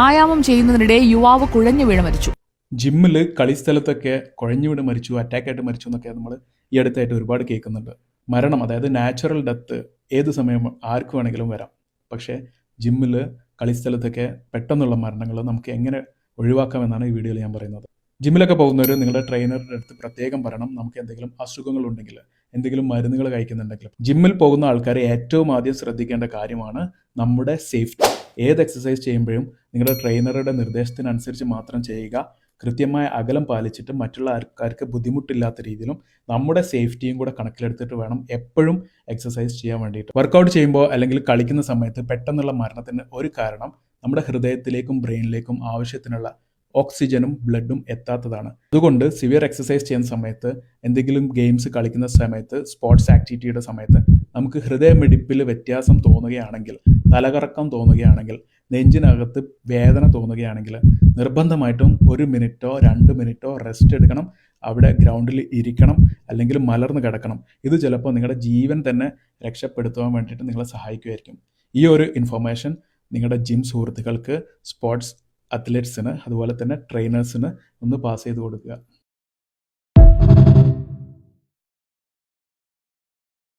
വ്യായാമം ചെയ്യുന്നതിനിടെ യുവാവ് കുഴഞ്ഞു വീണ് മരിച്ചു. ജിമ്മിൽ കളിസ്ഥലത്തൊക്കെ കുഴഞ്ഞു വീണ് മരിച്ചു, അറ്റാക്കായിട്ട് മരിച്ചു എന്നൊക്കെ നമ്മൾ ഈ അടുത്തായിട്ട് ഒരുപാട് കേൾക്കുന്നുണ്ട്. മരണം, അതായത് നാച്ചുറൽ ഡെത്ത് ഏത് സമയം ആർക്ക് വേണമെങ്കിലും വരാം. പക്ഷേ ജിമ്മിൽ കളിസ്ഥലത്തൊക്കെ പെട്ടെന്നുള്ള മരണങ്ങൾ നമുക്ക് എങ്ങനെ ഒഴിവാക്കാമെന്നാണ് ഈ വീഡിയോയിൽ ഞാൻ പറയുന്നത്. ജിമ്മിലൊക്കെ പോകുന്നവർ നിങ്ങളുടെ ട്രെയിനറുടെ അടുത്ത് പ്രത്യേകം പറയണം, നമുക്ക് എന്തെങ്കിലും അസുഖങ്ങളുണ്ടെങ്കിൽ, എന്തെങ്കിലും മരുന്നുകൾ കഴിക്കുന്നുണ്ടെങ്കിൽ. ജിമ്മിൽ പോകുന്ന ആൾക്കാർ ഏറ്റവും ആദ്യം ശ്രദ്ധിക്കേണ്ട കാര്യമാണ് നമ്മുടെ സേഫ്റ്റി. ഏത് എക്സസൈസ് ചെയ്യുമ്പോഴും നിങ്ങളുടെ ട്രെയിനറുടെ നിർദ്ദേശത്തിനനുസരിച്ച് മാത്രം ചെയ്യുക. കൃത്യമായ അകലം പാലിച്ചിട്ട് മറ്റുള്ള ആൾക്കാർക്ക് ബുദ്ധിമുട്ടില്ലാത്ത രീതിയിലും നമ്മുടെ സേഫ്റ്റിയും കൂടെ കണക്കിലെടുത്തിട്ട് വേണം എപ്പോഴും എക്സസൈസ് ചെയ്യാൻ വേണ്ടിയിട്ട്. വർക്കൗട്ട് ചെയ്യുമ്പോൾ അല്ലെങ്കിൽ കളിക്കുന്ന സമയത്ത് പെട്ടെന്നുള്ള മരണത്തിന് ഒരു കാരണം നമ്മുടെ ഹൃദയത്തിലേക്കും ബ്രെയിനിലേക്കും ആവശ്യത്തിനുള്ള ഓക്സിജനും ബ്ലഡും എത്താത്തതാണ്. അതുകൊണ്ട് സിവിയർ എക്സസൈസ് ചെയ്യുന്ന സമയത്ത്, എന്തെങ്കിലും ഗെയിംസ് കളിക്കുന്ന സമയത്ത്, സ്പോർട്സ് ആക്ടിവിറ്റിയുടെ സമയത്ത് നമുക്ക് ഹൃദയമിടിപ്പിൽ വ്യത്യാസം തോന്നുകയാണെങ്കിൽ, തലകറക്കം തോന്നുകയാണെങ്കിൽ, നെഞ്ചിനകത്ത് വേദന തോന്നുകയാണെങ്കിൽ നിർബന്ധമായിട്ടും 1 മിനിറ്റോ 2 മിനിറ്റോ റെസ്റ്റ് എടുക്കണം. അവിടെ ഗ്രൗണ്ടിൽ ഇരിക്കണം, അല്ലെങ്കിൽ മലർന്ന് കിടക്കണം. ഇത് ചിലപ്പോൾ നിങ്ങളുടെ ജീവൻ തന്നെ രക്ഷപ്പെടുത്തുവാൻ വേണ്ടിയിട്ട് നിങ്ങളെ സഹായിക്കുമായിരിക്കും. ഈ ഒരു ഇൻഫർമേഷൻ നിങ്ങളുടെ ജിം സുഹൃത്തുക്കൾക്ക്, സ്പോർട്സ് അത്ലറ്റ്സിന്, അതുപോലെ തന്നെ ട്രെയിനേഴ്സിന് ഒന്ന് പാസ് ചെയ്ത് കൊടുക്കുക.